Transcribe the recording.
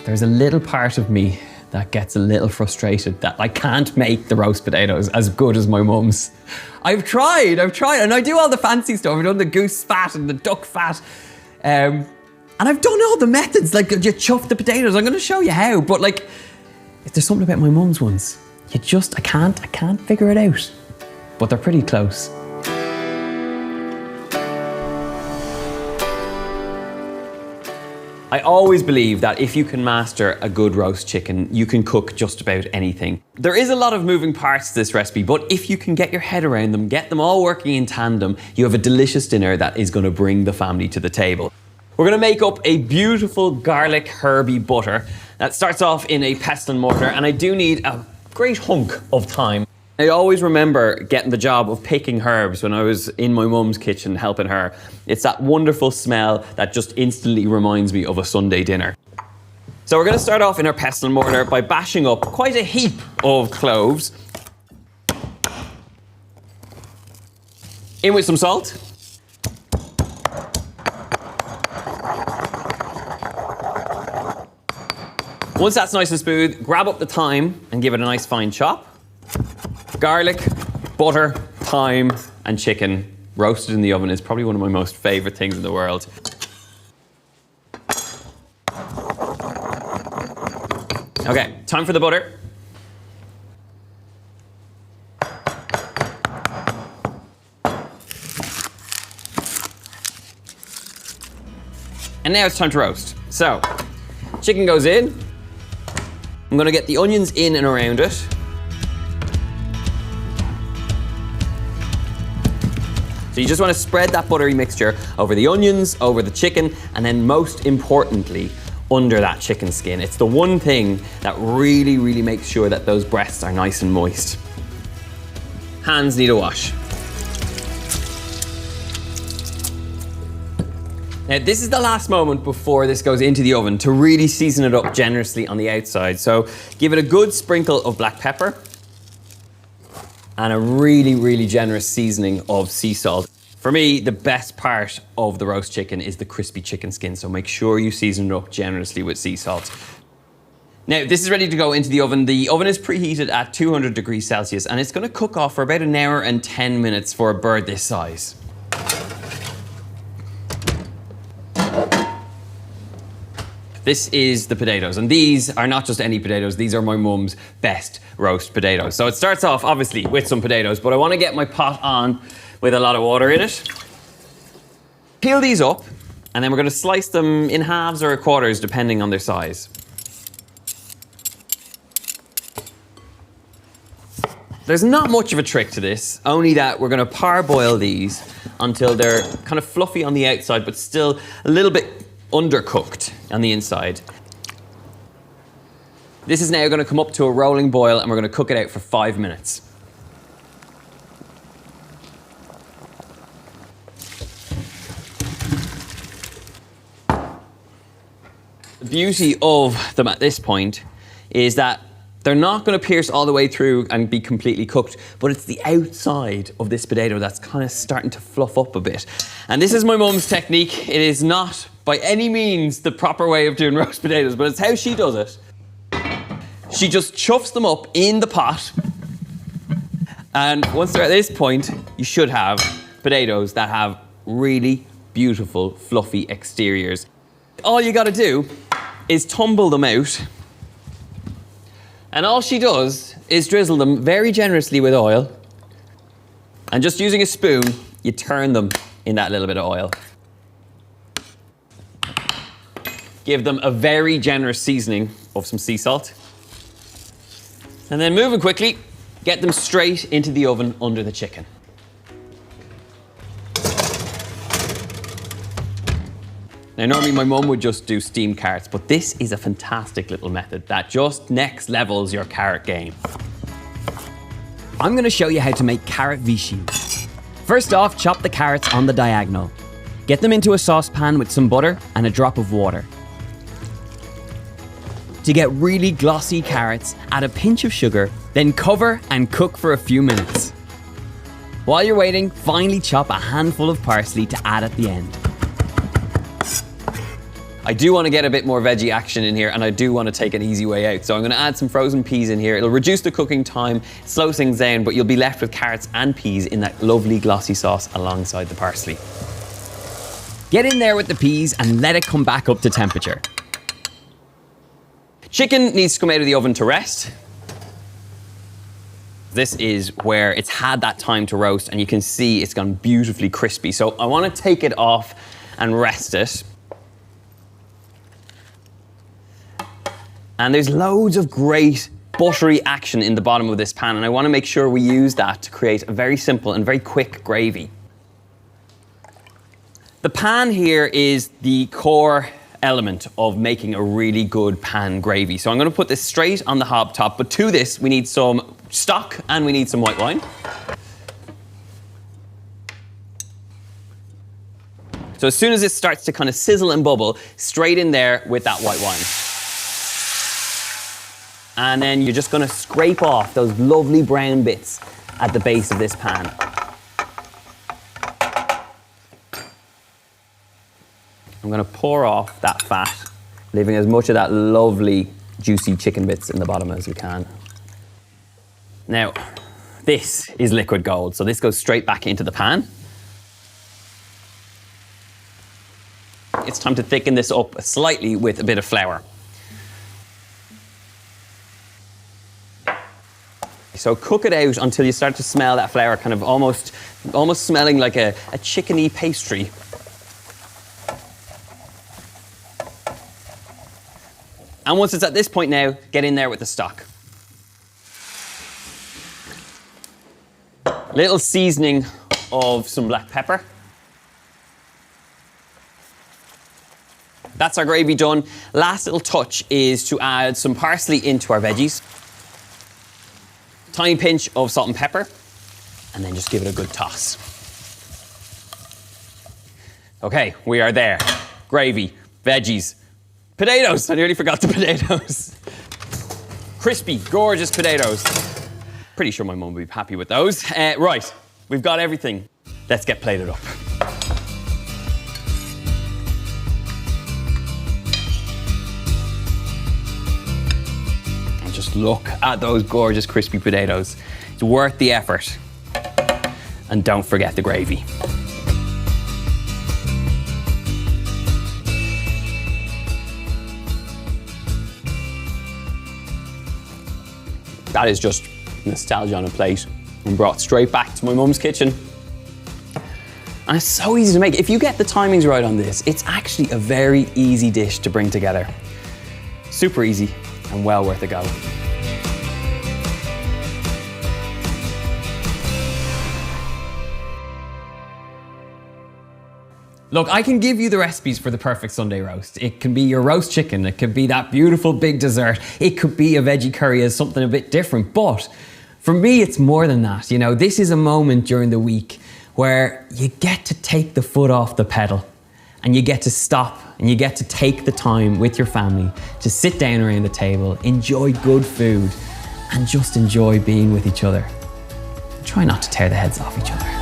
there's a little part of me that gets a little frustrated that I can't make the roast potatoes as good as my mum's. I've tried, and I do all the fancy stuff. I've done the goose fat and the duck fat. And I've done all the methods, like you chuff the potatoes. I'm gonna show you how, but like, if there's something about my mum's ones, I can't figure it out. But they're pretty close. I always believe that if you can master a good roast chicken, you can cook just about anything. There is a lot of moving parts to this recipe, but if you can get your head around them, get them all working in tandem, you have a delicious dinner that is gonna bring the family to the table. We're gonna make up a beautiful garlic herby butter that starts off in a pestle and mortar, and I do need a great hunk of thyme. I always remember getting the job of picking herbs when I was in my mum's kitchen helping her. It's that wonderful smell that just instantly reminds me of a Sunday dinner. So we're gonna start off in our pestle and mortar by bashing up quite a heap of cloves. In with some salt. Once that's nice and smooth, grab up the thyme and give it a nice fine chop. Garlic, butter, thyme, and chicken roasted in the oven is probably one of my most favorite things in the world. Okay, time for the butter. And now it's time to roast. So, chicken goes in. I'm gonna get the onions in and around it. So you just want to spread that buttery mixture over the onions, over the chicken, and then most importantly, under that chicken skin. It's the one thing that really, really makes sure that those breasts are nice and moist. Hands need a wash. Now, this is the last moment before this goes into the oven to really season it up generously on the outside. So give it a good sprinkle of black pepper and a really, really generous seasoning of sea salt. For me, the best part of the roast chicken is the crispy chicken skin, so make sure you season it up generously with sea salt. Now, this is ready to go into the oven. The oven is preheated at 200 degrees Celsius, and it's gonna cook off for about 1 hour and 10 minutes for a bird this size. This is the potatoes, and these are not just any potatoes, these are my mum's best roast potatoes. So it starts off, obviously, with some potatoes, but I want to get my pot on with a lot of water in it. Peel these up, and then we're going to slice them in halves or quarters, depending on their size. There's not much of a trick to this, only that we're going to parboil these until they're kind of fluffy on the outside, but still a little bit undercooked on the inside. This is now going to come up to a rolling boil, and we're going to cook it out for 5 minutes. The beauty of them at this point is that they're not going to pierce all the way through and be completely cooked, but it's the outside of this potato that's kind of starting to fluff up a bit. And this is my mum's technique. It is not by any means the proper way of doing roast potatoes, but it's how she does it. She just chuffs them up in the pot, and once they're at this point, you should have potatoes that have really beautiful, fluffy exteriors. All you gotta do is tumble them out, and all she does is drizzle them very generously with oil, and just using a spoon, you turn them in that little bit of oil. Give them a very generous seasoning of some sea salt. And then moving quickly, get them straight into the oven under the chicken. Now, normally my mum would just do steamed carrots, but this is a fantastic little method that just next levels your carrot game. I'm going to show you how to make carrot Vichi. First off, chop the carrots on the diagonal. Get them into a saucepan with some butter and a drop of water. To get really glossy carrots, add a pinch of sugar, then cover and cook for a few minutes. While you're waiting, finely chop a handful of parsley to add at the end. I do want to get a bit more veggie action in here, and I do want to take an easy way out. So I'm going to add some frozen peas in here. It'll reduce the cooking time, slow things down, but you'll be left with carrots and peas in that lovely glossy sauce alongside the parsley. Get in there with the peas and let it come back up to temperature. Chicken needs to come out of the oven to rest. This is where it's had that time to roast, and you can see it's gone beautifully crispy. So I want to take it off and rest it. And there's loads of great buttery action in the bottom of this pan, and I want to make sure we use that to create a very simple and very quick gravy. The pan here is the core element of making a really good pan gravy. So I'm going to put this straight on the hob top, but to this we need some stock and we need some white wine. So as soon as it starts to kind of sizzle and bubble, straight in there with that white wine. And then you're just going to scrape off those lovely brown bits at the base of this pan. I'm going to pour off that fat, leaving as much of that lovely juicy chicken bits in the bottom as we can. Now, this is liquid gold, so this goes straight back into the pan. It's time to thicken this up slightly with a bit of flour. So cook it out until you start to smell that flour, kind of almost smelling like a chickeny pastry. And once it's at this point now, get in there with the stock. Little seasoning of some black pepper. That's our gravy done. Last little touch is to add some parsley into our veggies. Tiny pinch of salt and pepper, and then just give it a good toss. Okay, we are there. Gravy, veggies, potatoes. I nearly forgot the potatoes. Crispy, gorgeous potatoes. Pretty sure my mum will be happy with those. Right, we've got everything. Let's get plated up. Just look at those gorgeous crispy potatoes. It's worth the effort. And don't forget the gravy. That is just nostalgia on a plate and brought straight back to my mum's kitchen. And it's so easy to make. If you get the timings right on this, it's actually a very easy dish to bring together. Super easy and well worth a go. Look, I can give you the recipes for the perfect Sunday roast. It can be your roast chicken, it could be that beautiful big dessert, it could be a veggie curry as something a bit different, but for me it's more than that. You know, this is a moment during the week where you get to take the foot off the pedal and you get to stop and you get to take the time with your family to sit down around the table, enjoy good food and just enjoy being with each other. Try not to tear the heads off each other.